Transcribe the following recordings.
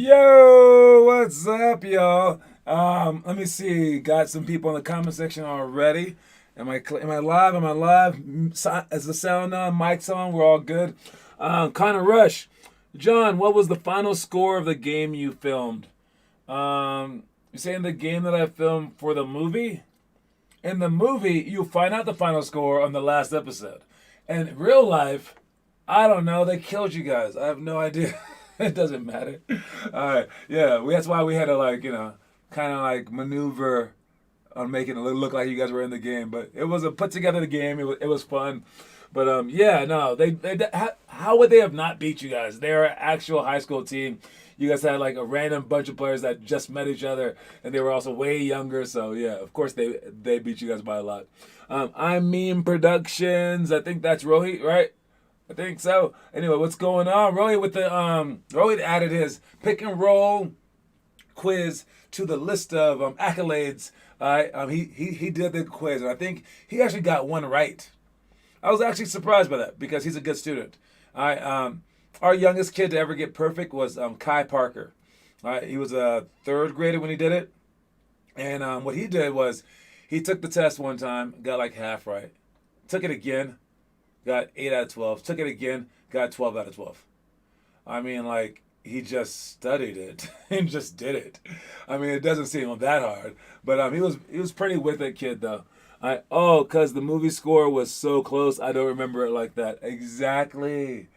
Yo, what's up, y'all? Let me see. Got some people in the comment section already. Am I live? Am I live? Is the sound on? Mic's on? We're all good. Connor Rush. John, what was the final score of the game you filmed? You're saying the game that I filmed for the movie? In the movie, you find out the final score on the last episode. And in real life, I don't know. They killed you guys. I have no idea. It doesn't matter. All right. Yeah, that's why we had to, kind of maneuver on making it look like you guys were in the game. But it was a put together game. It was fun. But yeah, no, how would they have not beat you guys? They're an actual high school team. You guys had like a random bunch of players that just met each other, and they were also way younger. So yeah, of course they beat you guys by a lot. I'm Meme Productions. I think that's Rohit, right? I think so. Anyway, what's going on? Rohit added his pick and roll quiz to the list of accolades. He did the quiz, and I think he actually got one right. I was actually surprised by that because he's a good student. Our youngest kid to ever get perfect was Kai Parker. He was a third grader when he did it, and what he did was he took the test one time, got like half right, took it again, got 8 out of 12, took it again, got 12 out of 12. I mean, he just studied it and just did it. I mean, it doesn't seem that hard, but he was pretty with it, kid, though. Because the movie score was so close, I don't remember it like that. Exactly.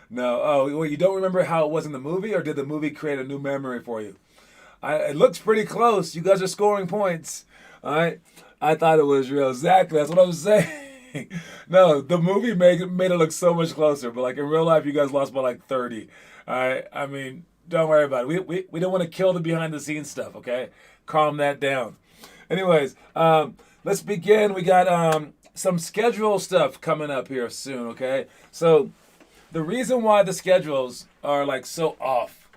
No. Oh, well, you don't remember how it was in the movie, or did the movie create a new memory for you? It looks pretty close. You guys are scoring points. All right. I thought it was real. Exactly. That's what I was saying. No, the movie made it look so much closer, but in real life, you guys lost by 30. All right. I mean, don't worry about it. We don't want to kill the behind the scenes stuff. Okay. Calm that down. Anyways, let's begin. We got some schedule stuff coming up here soon. Okay. So the reason why the schedules are so off,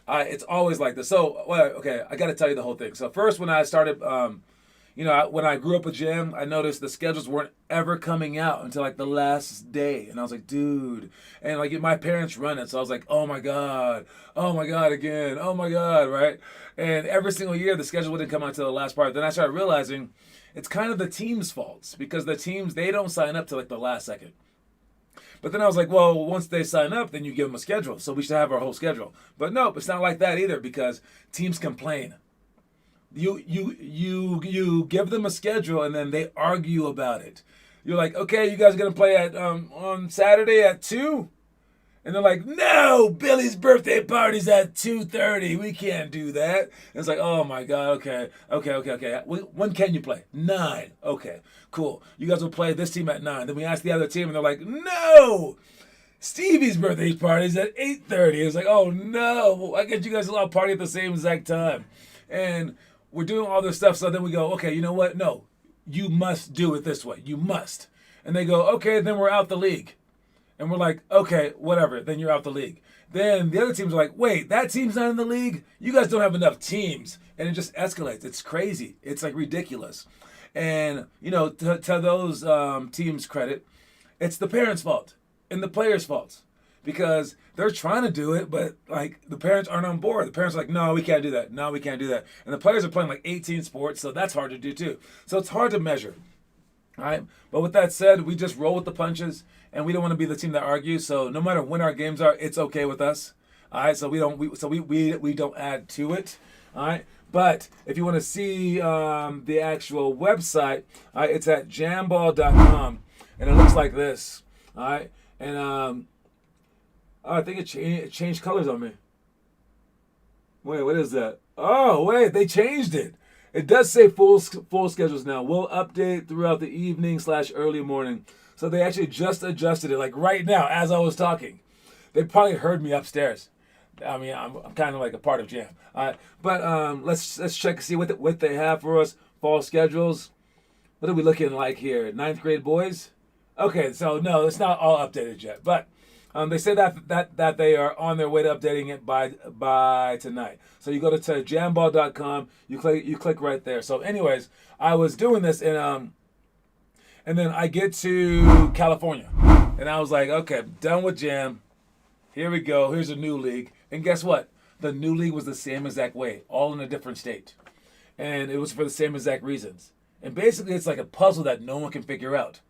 it's always like this. So, okay, I got to tell you the whole thing. So first, when I started, when I grew up with Jam, I noticed the schedules weren't ever coming out until the last day, and I was like, dude, and my parents run it, so I was like, oh my god again, oh my god, right? And every single year the schedule wouldn't come out until the last part. Then I started realizing it's kind of the team's faults because the teams, they don't sign up till the last second. But then I was like, well, once they sign up, then you give them a schedule. So we should have our whole schedule. But nope, it's not like that either because teams complain. You give them a schedule and then they argue about it. You're like, okay, you guys are gonna play at on Saturday at 2? And they're like, no, Billy's birthday party's at 2:30. We can't do that. And it's like, oh my God, okay. When can you play? 9. Okay, cool. You guys will play this team at 9. Then we ask the other team and they're like, no, Stevie's birthday party's at 8:30. It's like, oh no, why can't you guys all party at the same exact time? And we're doing all this stuff. So then we go, okay, you know what? No, you must do it this way. You must. And they go, okay, then we're out the league. And we're like, okay, whatever. Then you're out the league. Then the other teams are like, wait, that team's not in the league? You guys don't have enough teams. And it just escalates. It's crazy. It's ridiculous. And, to those teams' credit, it's the parents' fault and the players' fault. Because they're trying to do it, but the parents aren't on board. The parents are like, no, we can't do that. No, we can't do that. And the players are playing 18 sports, so that's hard to do too. So it's hard to measure. All right. But with that said, we just roll with the punches, and we don't want to be the team that argues. So no matter when our games are, it's okay with us. All right. So we don't add to it. All right. But if you want to see the actual website, it's at jamball.com, and it looks like this. All right. And I think it changed colors on me. Wait, what is that? Oh, wait, they changed it. It does say full schedules now. We'll update throughout the evening/early morning. So they actually just adjusted it, right now as I was talking. They probably heard me upstairs. I mean, I'm kind of a part of Jam. But let's check and see what they have for us. Fall schedules. What are we looking like here? 9th grade boys. Okay, so no, it's not all updated yet, but. They say that they are on their way to updating it by tonight. So you go to jamball.com, you click right there. So anyways, I was doing this and then I get to California and I was like, okay, I'm done with Jam. Here we go. Here's a new league. And guess what? the new league was the same exact way, all in a different state. And it was for the same exact reasons. And basically, it's like a puzzle that no one can figure out.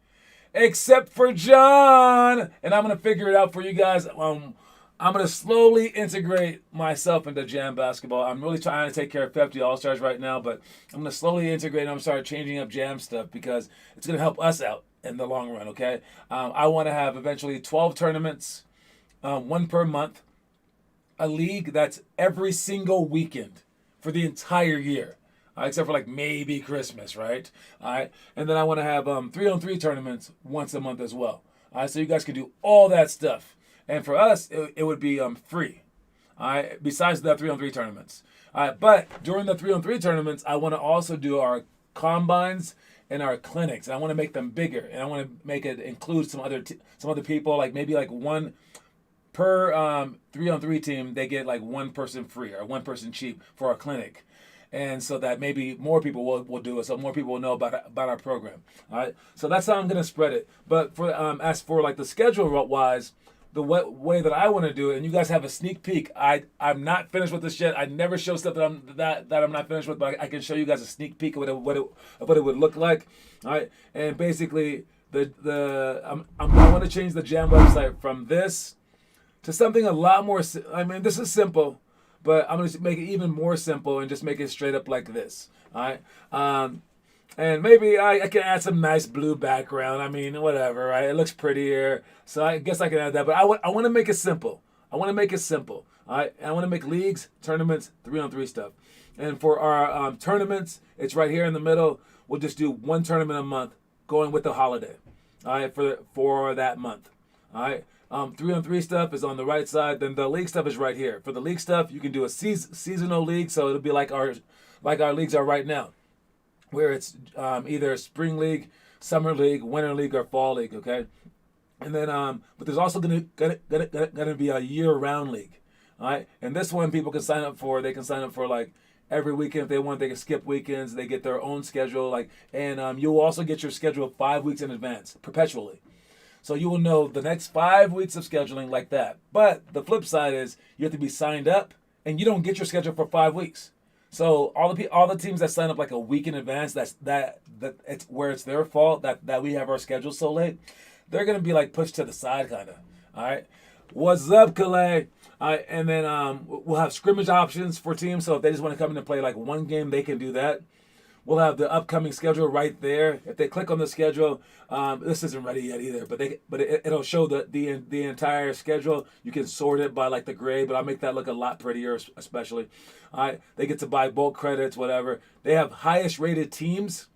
Except for John! And I'm going to figure it out for you guys. I'm going to slowly integrate myself into Jam basketball. I'm really trying to take care of 50 All-Stars right now, but I'm going to slowly integrate and I'm going to start changing up Jam stuff because it's going to help us out in the long run, okay? I want to have eventually 12 tournaments, one per month, a league that's every single weekend for the entire year. Except for like maybe Christmas, right? All right, and then I want to have 3-on-3 tournaments once a month as well. All right, so you guys can do all that stuff. And for us, it would be free. All right, besides the 3-on-3 tournaments. All right, but during the 3-on-3 tournaments, I want to also do our combines and our clinics. And I want to make them bigger, and I want to make it include some other people, like maybe like one per 3-on-3 team. They get like one person free or one person cheap for our clinic. And so that maybe more people will do it, so more people will know about our program. All right, so that's how I'm gonna spread it. But for as for like the schedule wise, the way that I want to do it, and you guys have a sneak peek. I'm not finished with this yet. I never show stuff that I'm not finished with, but I can show you guys a sneak peek of what it would look like. All right, and basically I want to change the Jam website from this to something a lot more. I mean, this is simple. But I'm going to make it even more simple and just make it straight up like this. All right. And maybe I can add some nice blue background. I mean, whatever, right? It looks prettier. So I guess I can add that. But I want to make it simple. I want to make it simple. All right. And I want to make leagues, tournaments, 3-on-3 stuff. And for our tournaments, it's right here in the middle. We'll just do one tournament a month going with the holiday. All right. For that month. All right. 3-on-3 stuff is on the right side. Then the league stuff is right here. For the league stuff, you can do a seasonal league, so it'll be like our leagues are right now, where it's either spring league, summer league, winter league, or fall league. Okay, and then but there's also gonna be a year-round league. All right, and this one people can sign up for. They can sign up for like every weekend if they want. They can skip weekends. They get their own schedule. And you'll also get your schedule 5 weeks in advance, perpetually. So you will know the next 5 weeks of scheduling like that. But the flip side is you have to be signed up, and you don't get your schedule for 5 weeks. So all the teams that sign up like a week in advance, that it's where it's their fault that we have our schedule so late. They're gonna be like pushed to the side, kind of. All right. What's up, Calais? All right, and then we'll have scrimmage options for teams. So if they just want to come in and play like one game, they can do that. We'll have the upcoming schedule right there. If they click on the schedule, this isn't ready yet either, but it'll show the entire schedule. You can sort it by like the grade, but I'll make that look a lot prettier, especially. All right, they get to buy bulk credits, whatever. They have highest rated teams.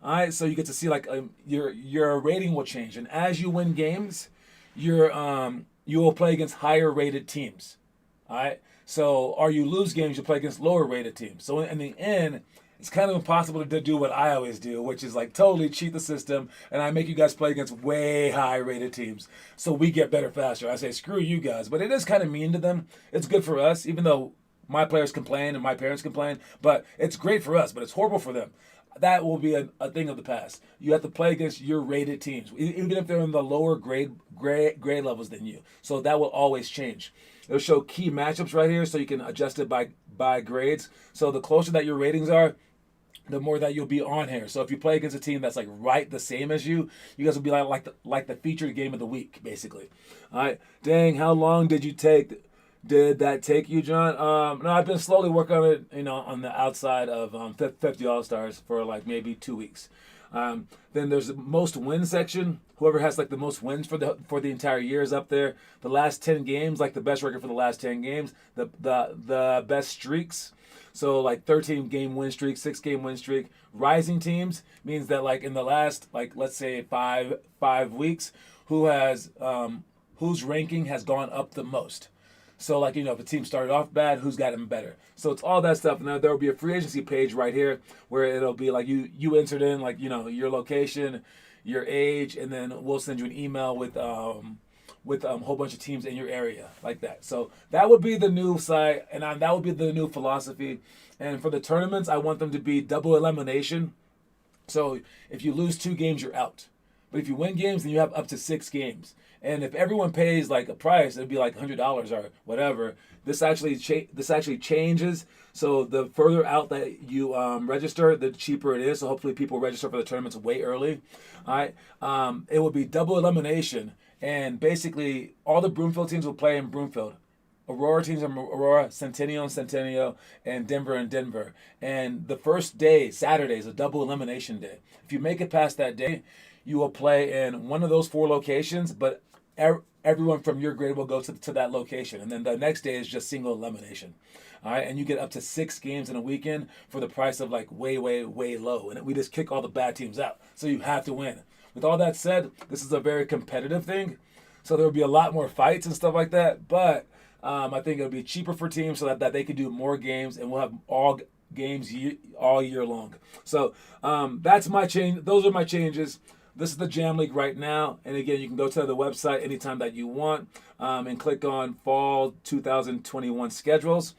All right, so you get to see like your rating will change, and as you win games, you will play against higher rated teams. All right, so or you lose games, you play against lower rated teams. So in the end, it's kind of impossible to do what I always do, which is like totally cheat the system, and I make you guys play against way high-rated teams, so we get better faster. I say, screw you guys, but it is kind of mean to them. It's good for us, even though my players complain and my parents complain, but it's great for us, but it's horrible for them. That will be a thing of the past. You have to play against your rated teams, even if they're in the lower grade levels than you. So that will always change. It'll show key matchups right here, so you can adjust it by grades. So the closer that your ratings are, the more that you'll be on here. So if you play against a team that's like right the same as you, you guys will be like the featured game of the week, basically. All right. Dang, how long did that take you, John? No, I've been slowly working on it, on the outside of 50 All-Stars for like maybe 2 weeks. Then there's the most wins section. Whoever has like the most wins for the entire year is up there. The last 10 games, like the best record for the last 10 games, the best streaks. So like 13-game win streak, 6-game win streak. Rising teams means that like in the last like let's say five weeks, whose ranking has gone up the most. So like if a team started off bad, who's gotten better? So it's all that stuff. Now there will be a free agency page right here where it'll be like you entered in like your location, your age, and then we'll send you an email with a whole bunch of teams in your area like that. So that would be the new site, and that would be the new philosophy. And for the tournaments, I want them to be double elimination. So if you lose 2 games, you're out. But if you win games, then you have up to 6 games. And if everyone pays like a price, it'd be like $100 or whatever. This actually changes. So the further out that you register, the cheaper it is. So hopefully people register for the tournaments way early. All right. It will be double elimination, and basically all the Broomfield teams will play in Broomfield. Aurora teams are Aurora, Centennial and Centennial, and Denver. And the first day, Saturday, is a double elimination day. If you make it past that day, you will play in one of those 4 locations, but everyone from your grade will go to that location. And then the next day is just single elimination. All right, and you get up to 6 games in a weekend for the price of like way low. And we just kick all the bad teams out. So you have to win. With all that said, this is a very competitive thing. So there will be a lot more fights and stuff like that. But I think it'll be cheaper for teams so that they can do more games, and we'll have all games all year long. So that's my change. Those are my changes. This is the Jam League right now. And again, you can go to the website anytime that you want and click on Fall 2021 schedules.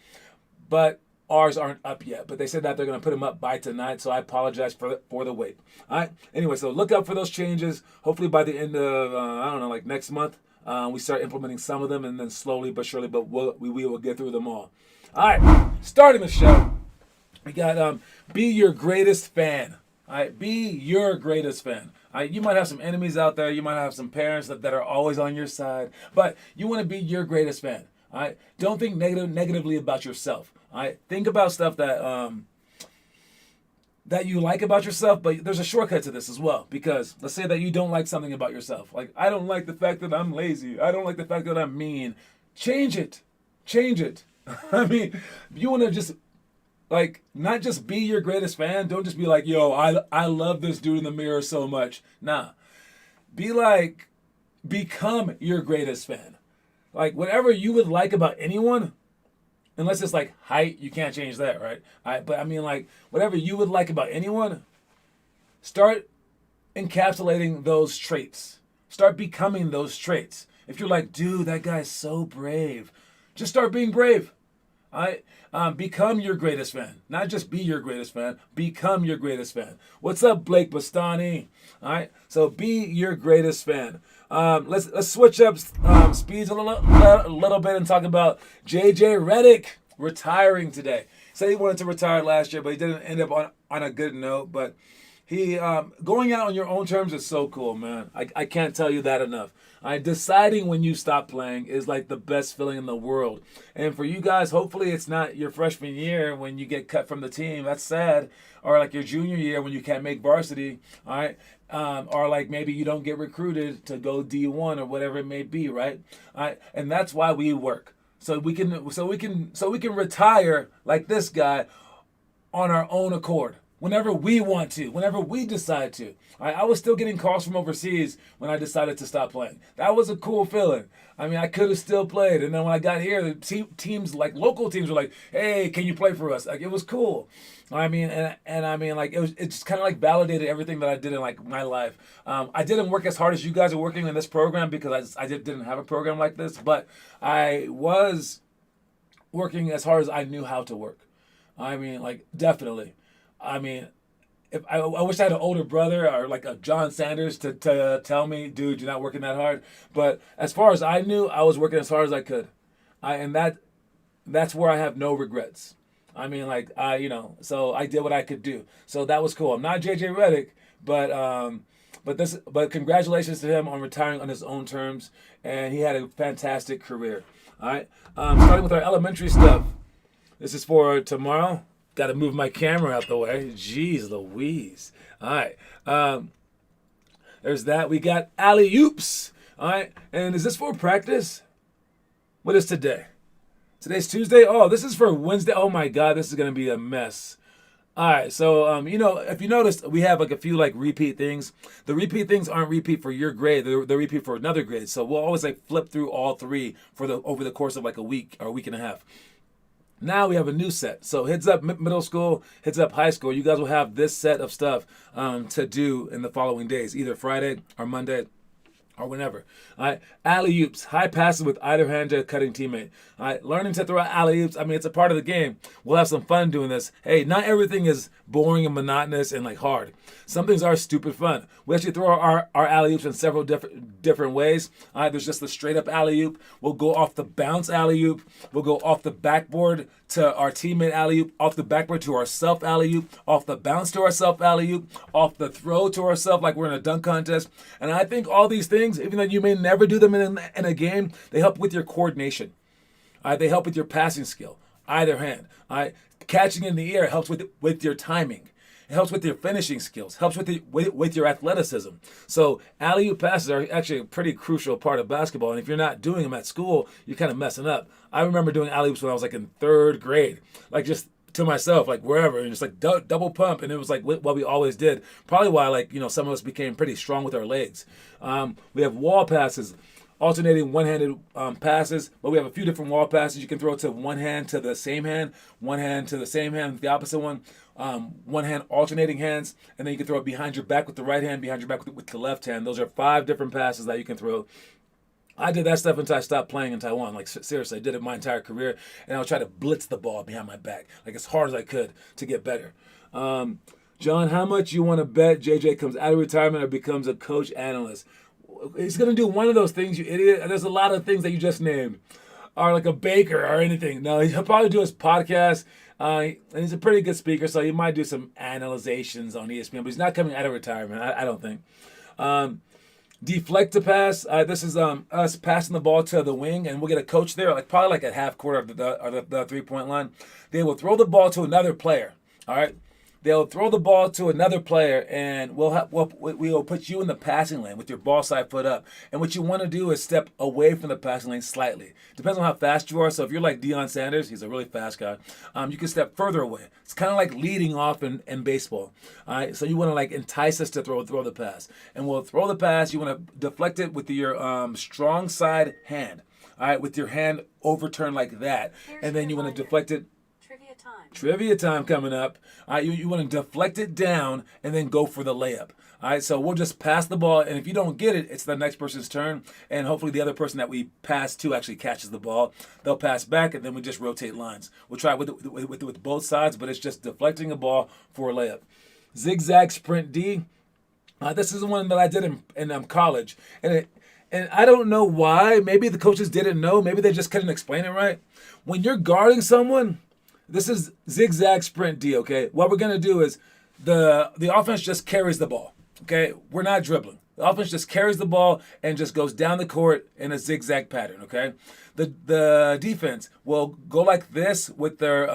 But ours aren't up yet. But they said that they're going to put them up by tonight. So I apologize for the wait. All right. Anyway, so look out for those changes. Hopefully by the end of, I don't know, like next month, we start implementing some of them, and then slowly but surely, but we will get through them all. All right. Starting the show, we got be your greatest fan. All right. Be your greatest fan. You might have some enemies out there. You might have some parents that are always on your side. But you want to be your greatest fan. All right? Don't think negatively about yourself. All right? Think about stuff that that you like about yourself, but there's a shortcut to this as well. Because let's say that you don't like something about yourself. Like, I don't like the fact that I'm lazy. I don't like the fact that I'm mean. Change it. Change it. I mean, you want to just... like, not just be your greatest fan. Don't just be like, yo, I love this dude in the mirror so much. Nah. Be like, become your greatest fan. Like, whatever you would like about anyone, unless it's like height, you can't change that, right? But I mean, like, whatever you would like about anyone, start encapsulating those traits. Start becoming those traits. If you're like, dude, that guy's so brave, just start being brave. All right? Become your greatest fan. Not just be your greatest fan. Become your greatest fan. What's up, Blake Bastani? All right? So be your greatest fan. Let's switch up speeds a little bit and talk about J.J. Redick retiring today. Said he wanted to retire last year, but he didn't end up on a good note. But he going out on your own terms is so cool, man. I can't tell you that enough. Deciding when you stop playing is like the best feeling in the world. And for you guys, hopefully it's not your freshman year when you get cut from the team. That's sad. Or like your junior year when you can't make varsity. All right. Or like maybe you don't get recruited to go D1 or whatever it may be, right? All right. And that's why we work. So we can retire like this guy on our own accord. Whenever we want to, whenever we decide to. I was still getting calls from overseas when I decided to stop playing. That was a cool feeling. I mean, I could have still played. And then when I got here, the teams, like local teams were like, hey, can you play for us? Like, it was cool. I mean, and I mean, like, it just kind of like validated everything that I did in like my life. I didn't work as hard as you guys are working in this program because I didn't have a program like this, but I was working as hard as I knew how to work. I mean, like, definitely. I mean, if I wish I had an older brother or like a John Sanders to tell me, dude, you're not working that hard. But as far as I knew, I was working as hard as I could. And that's where I have no regrets. I mean, like, so I did what I could do. So that was cool. I'm not J.J. Redick, but congratulations to him on retiring on his own terms. And he had a fantastic career. All right. Starting with our elementary stuff. This is for tomorrow. Got to move my camera out the way. Jeez Louise. All right. There's that. We got alley-oops. All right. And is this for practice? What is today? Today's Tuesday? Oh, this is for Wednesday. Oh, my God. This is going to be a mess. All right. So, if you noticed, we have like a few like repeat things. The repeat things aren't repeat for your grade. They're repeat for another grade. So we'll always like flip through all three over the course of like a week or a week and a half. Now we have a new set. So heads up middle school, heads up high school. You guys will have this set of stuff to do in the following days, either Friday or Monday or whenever. All right, alley-oops, high passes with either hand to a cutting teammate. All right, learning to throw alley-oops, I mean, it's a part of the game. We'll have some fun doing this. Hey, not everything is boring and monotonous and like hard. Some things are stupid fun. We actually throw our alley-oops in several different ways. All right, there's just the straight-up alley-oop. We'll go off the bounce alley-oop. We'll go off the backboard to our teammate alley-oop, off the backboard to our self alley-oop, off the bounce to our self alley-oop, off the throw to ourself like we're in a dunk contest. And I think all these things, even though you may never do them in a game, they help with your coordination. They help with your passing skill, either hand. Catching in the air helps with your timing. It helps with your finishing skills, helps with your athleticism. So alley-oop passes are actually a pretty crucial part of basketball. And if you're not doing them at school, you're kind of messing up. I remember doing alley-oops when I was like in third grade, like just to myself, like wherever, and just like double pump. And it was like what we always did. Probably why some of us became pretty strong with our legs. We have wall passes. Alternating one-handed passes, but we have a few different wall passes. You can throw it to one hand to the same hand, one hand to the same hand, the opposite one, one hand alternating hands, and then you can throw it behind your back with the right hand, behind your back with the left hand. Those are 5 different passes that you can throw. I did that stuff until I stopped playing in Taiwan. Like, seriously, I did it my entire career, and I would try to blitz the ball behind my back, like as hard as I could to get better. John, how much you want to bet JJ comes out of retirement or becomes a coach analyst? He's going to do one of those things, you idiot. There's a lot of things that you just named. Or like a baker or anything. No, he'll probably do his podcast. And he's a pretty good speaker, so he might do some analyzations on ESPN. But he's not coming out of retirement, I don't think. Deflect to pass. This is us passing the ball to the wing, and we'll get a coach there, probably like at half court of the 3-point line. They will throw the ball to another player. All right. They'll throw the ball to another player, and we'll put you in the passing lane with your ball side foot up. And what you want to do is step away from the passing lane slightly. Depends on how fast you are. So if you're like Deion Sanders, he's a really fast guy, you can step further away. It's kind of like leading off in baseball. All right, so you want to entice us to throw the pass. And we'll throw the pass. You want to deflect it with your strong side hand. All right, with your hand overturned like that. And then you want to deflect it. Trivia time coming up. All right, you want to deflect it down and then go for the layup. All right, so we'll just pass the ball, and if you don't get it, it's the next person's turn, and hopefully the other person that we pass to actually catches the ball. They'll pass back, and then we just rotate lines. We'll try with both sides, but it's just deflecting a ball for a layup. Zigzag sprint D. This is the one that I did in college, and I don't know why. Maybe the coaches didn't know. Maybe they just couldn't explain it right. When you're guarding someone, this is zigzag sprint D, okay? What we're going to do is the offense just carries the ball, okay? We're not dribbling. The offense just carries the ball and just goes down the court in a zigzag pattern, okay? The defense will go like this with their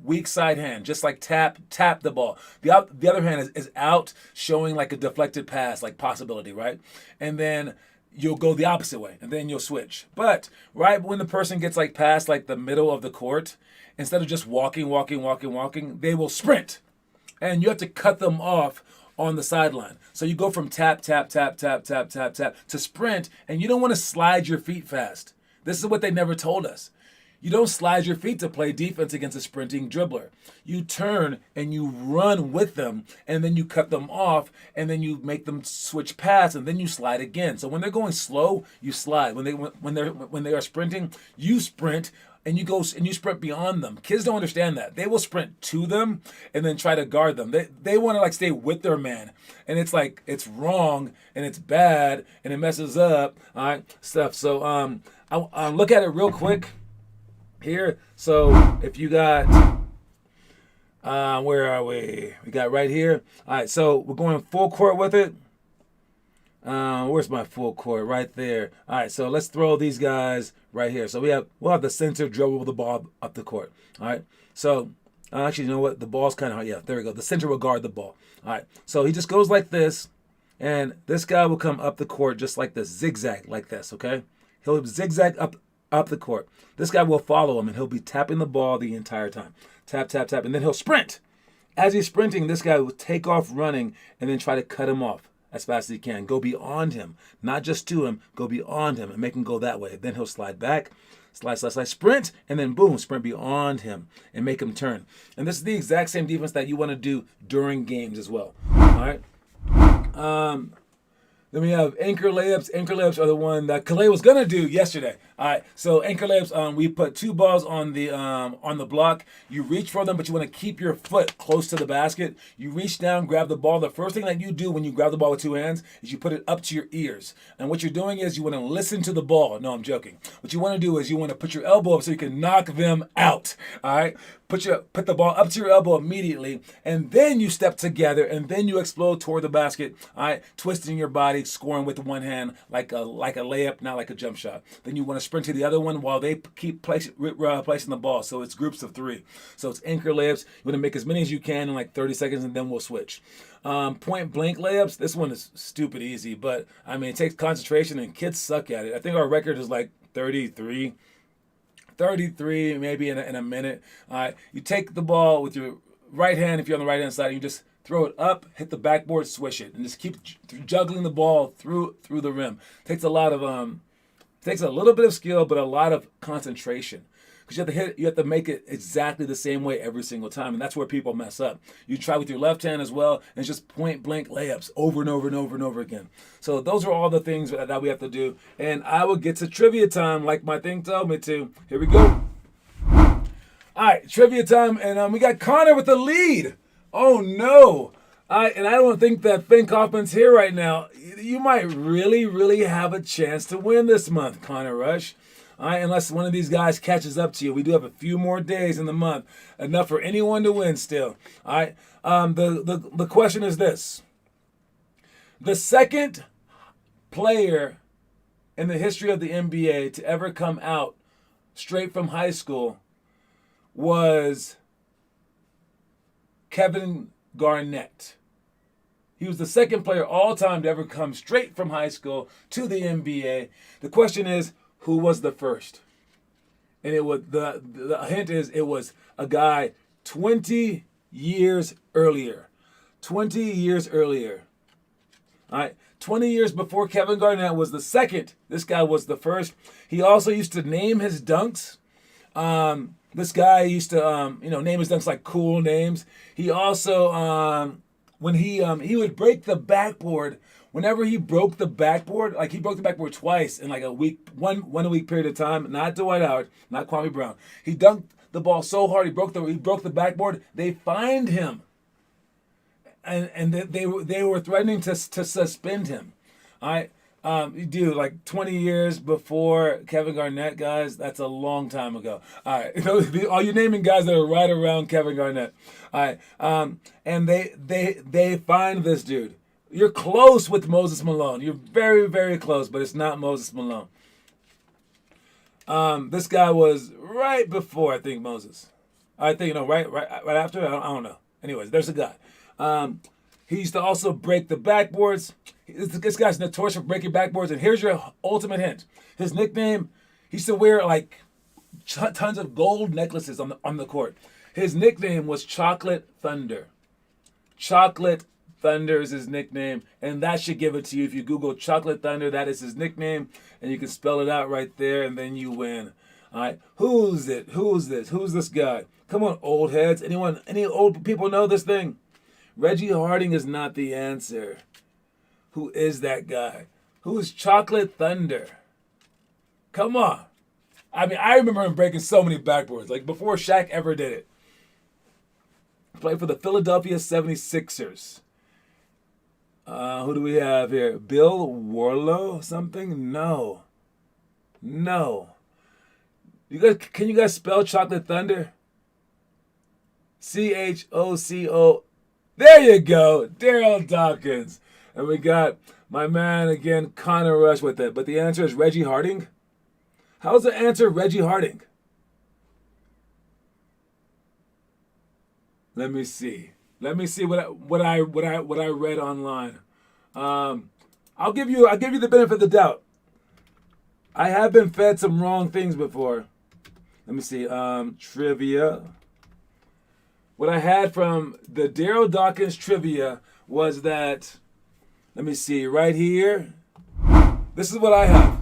weak side hand, just like tap the ball. The other hand is out, showing like a deflected pass, like possibility, right? And then you'll go the opposite way, and then you'll switch. But right when the person gets past the middle of the court, instead of just walking, they will sprint. And you have to cut them off on the sideline. So you go from tap to sprint, and you don't want to slide your feet fast. This is what they never told us. You don't slide your feet to play defense against a sprinting dribbler. You turn and you run with them, and then you cut them off, and then you make them switch paths, and then you slide again. So when they're going slow, you slide. When they are sprinting, you sprint. And you go and you sprint beyond them. Kids don't understand that. They will sprint to them and then try to guard them. They want to stay with their man. And it's wrong and it's bad and it messes up, all right, stuff. So I'll look at it real quick here. So if you got, where are we? We got right here. All right, so we're going full court with it. Where's my full court? Right there. All right, so let's throw these guys right here. So we'll have the center dribble the ball up the court. All right. So actually, you know what? The ball's kind of hard. Yeah, there we go. The center will guard the ball. All right. So he just goes like this, and this guy will come up the court just like this, zigzag like this. Okay. He'll zigzag up the court. This guy will follow him, and he'll be tapping the ball the entire time. Tap, and then he'll sprint. As he's sprinting, this guy will take off running and then try to cut him off as fast as he can. Go beyond him, not just to him, go beyond him and make him go that way. Then he'll slide back, slide, sprint, and then boom, sprint beyond him and make him turn. And this is the exact same defense that you want to do during games as well. All right. Then we have anchor layups. Anchor layups are the one that Calais was gonna do yesterday. All right, so anchor layups. We put two balls on the block. You reach for them, but you want to keep your foot close to the basket. You reach down, grab the ball. The first thing that you do when you grab the ball with two hands is you put it up to your ears. And what you're doing is you want to listen to the ball. No, I'm joking. What you want to do is you want to put your elbow up so you can knock them out. All right, put the ball up to your elbow immediately, and then you step together, and then you explode toward the basket. All right, twisting your body, scoring with one hand like a layup, not like a jump shot. Then you want to sprint to the other one while they keep placing the ball. So it's groups of three. So it's anchor layups. You want to make as many as you can in like 30 seconds, and then we'll switch. Point blank layups. This one is stupid easy, but I mean it takes concentration, and kids suck at it. I think our record is like 33 maybe in a minute. All right, you take the ball with your right hand if you're on the right hand side. You just throw it up, hit the backboard, swish it, and just keep juggling the ball through the rim. Takes a little bit of skill, but a lot of concentration. Because you have to make it exactly the same way every single time, and that's where people mess up. You try with your left hand as well, and it's just point blank layups over and over and over and over again. So those are all the things that we have to do, and I will get to trivia time like my thing told me to. Here we go. All right, trivia time, and we got Connor with the lead. Oh no. I don't think that Finn Kaufman's here right now. You might really, really have a chance to win this month, Connor Rush. All right, unless one of these guys catches up to you. We do have a few more days in the month, enough for anyone to win still. All right, the question is this. The second player in the history of the NBA to ever come out straight from high school was Kevin Garnett. He was the second player all time to ever come straight from high school to the NBA. The question is, who was the first? And it was the hint is it was a guy 20 years earlier. 20 years earlier. All right. 20 years before Kevin Garnett was the second. This guy was the first. He also used to name his dunks. This guy used to name his dunks like cool names. He also when he would break the backboard. Whenever he broke the backboard, like he broke the backboard twice in like a week period of time. Not Dwight Howard, not Kwame Brown. He dunked the ball so hard he broke the backboard. They fined him, and they were threatening to suspend him. All right, dude, like 20 years before Kevin Garnett, guys. That's a long time ago. All right, all you're naming guys that are right around Kevin Garnett. All right, and they fined this dude. You're close with Moses Malone. You're very, very close, but it's not Moses Malone. This guy was right before, I think, Moses. I think, right after? I don't know. Anyways, there's a guy. He used to also break the backboards. This guy's notorious for breaking backboards, and here's your ultimate hint. His nickname, he used to wear like tons of gold necklaces on the court. His nickname was Chocolate Thunder. Chocolate Thunder is his nickname, and that should give it to you. If you Google Chocolate Thunder, that is his nickname, and you can spell it out right there, and then you win. All right, who's it? Who's this? Who's this guy? Come on, old heads. Any old people know this thing? Reggie Harding is not the answer. Who is that guy? Who is Chocolate Thunder? Come on. I mean, I remember him breaking so many backboards, like before Shaq ever did it. Played for the Philadelphia 76ers. Who do we have here? Bill Warlow something? No. Can you guys spell Chocolate Thunder? CHOCO. There you go. Daryl Dawkins. And we got my man again, Connor Rush with it. But the answer is Reggie Harding. How's the answer Reggie Harding? Let me see what I read online. I'll give you the benefit of the doubt. I have been fed some wrong things before. Let me see. Trivia. What I had from the Daryl Dawkins trivia was that, let me see, right here. This is what I have.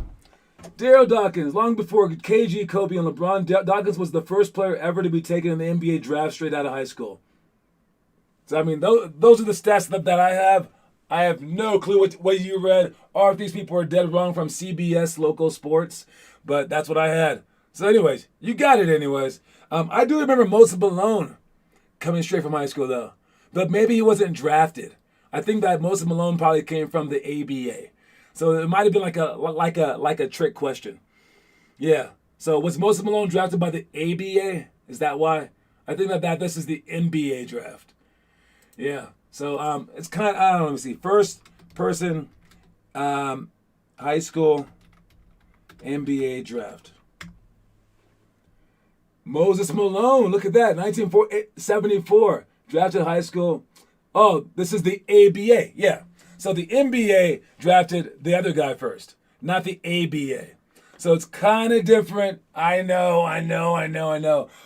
Daryl Dawkins, long before KG, Kobe, and LeBron, Dawkins was the first player ever to be taken in the NBA draft straight out of high school. So, I mean, those are the stats that I have. I have no clue what you read or if these people are dead wrong from CBS local sports, but that's what I had. So, anyways, you got it. Anyways, I do remember Moses Malone coming straight from high school though, but maybe he wasn't drafted. I think that Moses Malone probably came from the ABA, so it might have been like a trick question. Yeah. So was Moses Malone drafted by the ABA? Is that why? I think that this is the NBA draft. Yeah. So it's kind of, I don't know. Let me see. First person, high school NBA draft. Moses Malone. Look at that. 1974. Drafted high school. Oh, this is the ABA. Yeah. So the NBA drafted the other guy first, not the ABA. So it's kind of different. I know.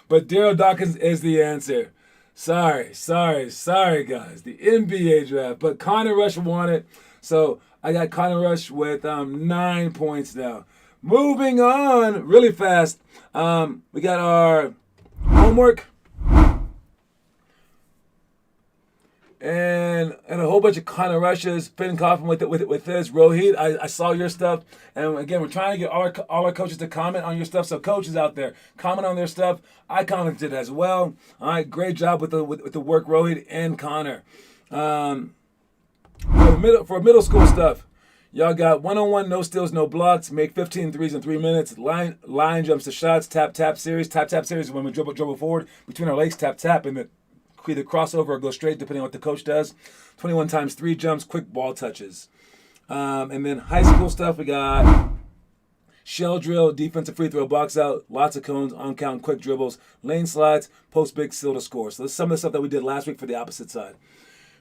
But Daryl Dawkins is the answer. Sorry, guys. The NBA draft. But Connor Rush won it. So I got Connor Rush with 9 points now. Moving on really fast. We got our homework. And a whole bunch of Connor Rushes, Finn Coffin with this. Rohit, I saw your stuff. And again, we're trying to get all our coaches to comment on your stuff. So coaches out there, comment on their stuff. I commented as well. All right, great job with the work, Rohit and Connor. For middle school stuff, y'all got one-on-one, no steals, no blocks. Make 15 threes in 3 minutes. Line jumps to shots. Tap series. Tap series is when we dribble forward between our legs. Tap and either crossover or go straight, depending on what the coach does. 21 times 3 jumps, quick ball touches. And then high school stuff, we got shell drill, defensive free throw, box out, lots of cones, on count, quick dribbles, lane slides, post big, seal to score. So this is some of the stuff that we did last week for the opposite side.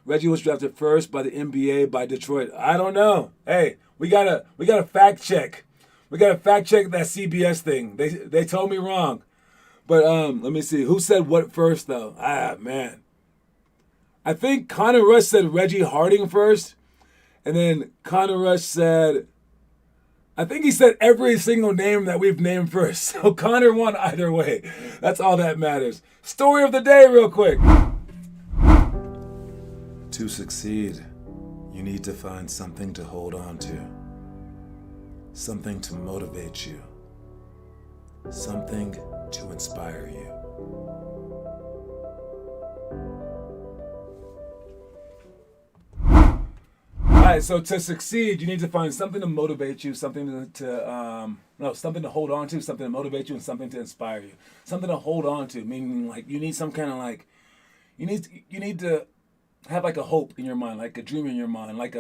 Reggie was drafted first by the NBA by Detroit. I don't know. Hey, we gotta fact check. We gotta fact check that CBS thing. They told me wrong. But let me see. Who said what first, though? Man. I think Connor Rush said Reggie Harding first. And then Connor Rush said, I think he said every single name that we've named first. So Connor won either way. That's all that matters. Story of the day real quick. To succeed, you need to find something to hold on to. Something to motivate you. Something to inspire you. Alright, so to succeed, you need to find something to motivate you, something to hold on to, something to motivate you, and something to inspire you. Something to hold on to, meaning like you need some kind of like, you need to have like a hope in your mind, like a dream in your mind, like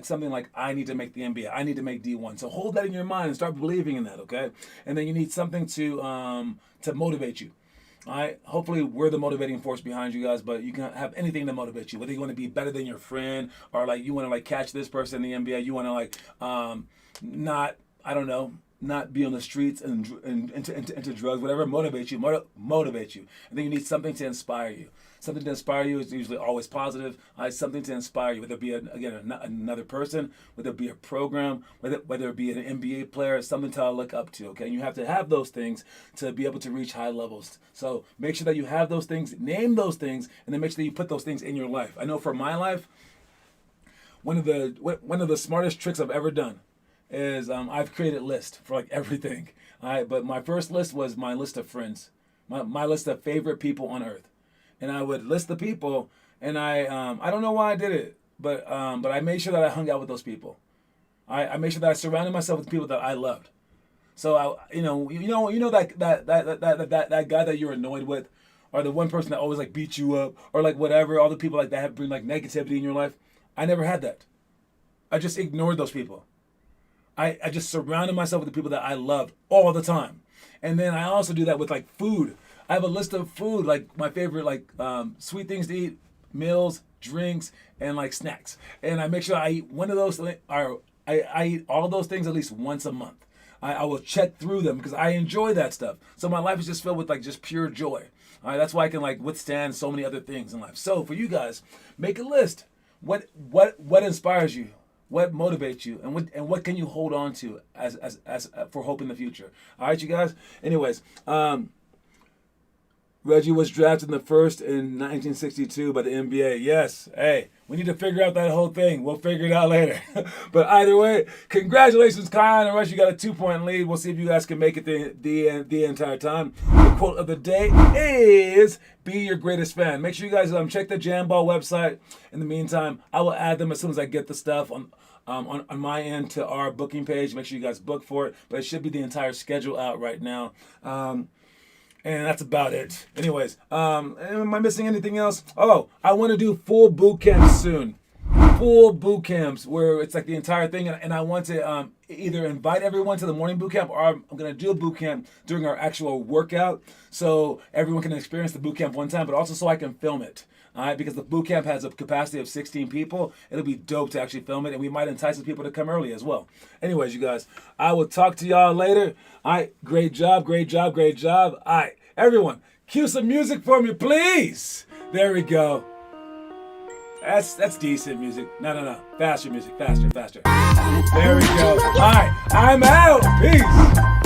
something like I need to make the NBA, I need to make D1. So hold that in your mind and start believing in that, okay? And then you need something to motivate you. All right. Hopefully we're the motivating force behind you guys, but you can have anything to motivate you. Whether you want to be better than your friend, or like you want to like catch this person in the NBA, you want to like not be on the streets and into drugs, whatever motivates you, motivate you. And then you need something to inspire you. Something to inspire you is usually always positive. Something to inspire you, whether it be another person, whether it be a program, whether it be an NBA player, something to look up to. Okay, and you have to have those things to be able to reach high levels. So make sure that you have those things, name those things, and then make sure that you put those things in your life. I know for my life, one of the smartest tricks I've ever done is I've created a list for like everything. All right, but my first list was my list of friends, my list of favorite people on earth. And I would list the people, and I don't know why I did it, but I made sure that I hung out with those people. I made sure that I surrounded myself with people that I loved. So you know that guy that you're annoyed with, or the one person that always like beats you up, or like whatever, all the people like that have bring like negativity in your life. I never had that. I just ignored those people. I just surrounded myself with the people that I loved all the time. And then I also do that with like food. I have a list of food, like my favorite, like sweet things to eat, meals, drinks, and like snacks. And I make sure I eat one of those, or I eat all of those things at least once a month. I will check through them because I enjoy that stuff. So my life is just filled with like just pure joy. All right, that's why I can like withstand so many other things in life. So for you guys, make a list. What inspires you? What motivates you, and what can you hold on to as for hope in the future? All right, you guys. Anyways, Reggie was drafted in the first in 1962 by the NBA. Yes. Hey, we need to figure out that whole thing. We'll figure it out later. But either way, congratulations, Kyle and Rush. You got a 2-point lead. We'll see if you guys can make it the entire time. The quote of the day is, be your greatest fan. Make sure you guys check the Jamball website. In the meantime, I will add them as soon as I get the stuff on my end to our booking page. Make sure you guys book for it. But it should be the entire schedule out right now. And that's about it. Anyways, am I missing anything else? Oh, I want to do full boot camps soon. Full boot camps where it's like the entire thing. And I want to either invite everyone to the morning boot camp, or I'm going to do a boot camp during our actual workout so everyone can experience the boot camp one time, but also so I can film it. All right, because the boot camp has a capacity of 16 people. It'll be dope to actually film it, and we might entice people to come early as well. Anyways, you guys, I will talk to y'all later. All right, great job, great job, great job. All right, everyone, cue some music for me, please. There we go. That's decent music. No. Faster music, faster. There we go. All right, I'm out. Peace.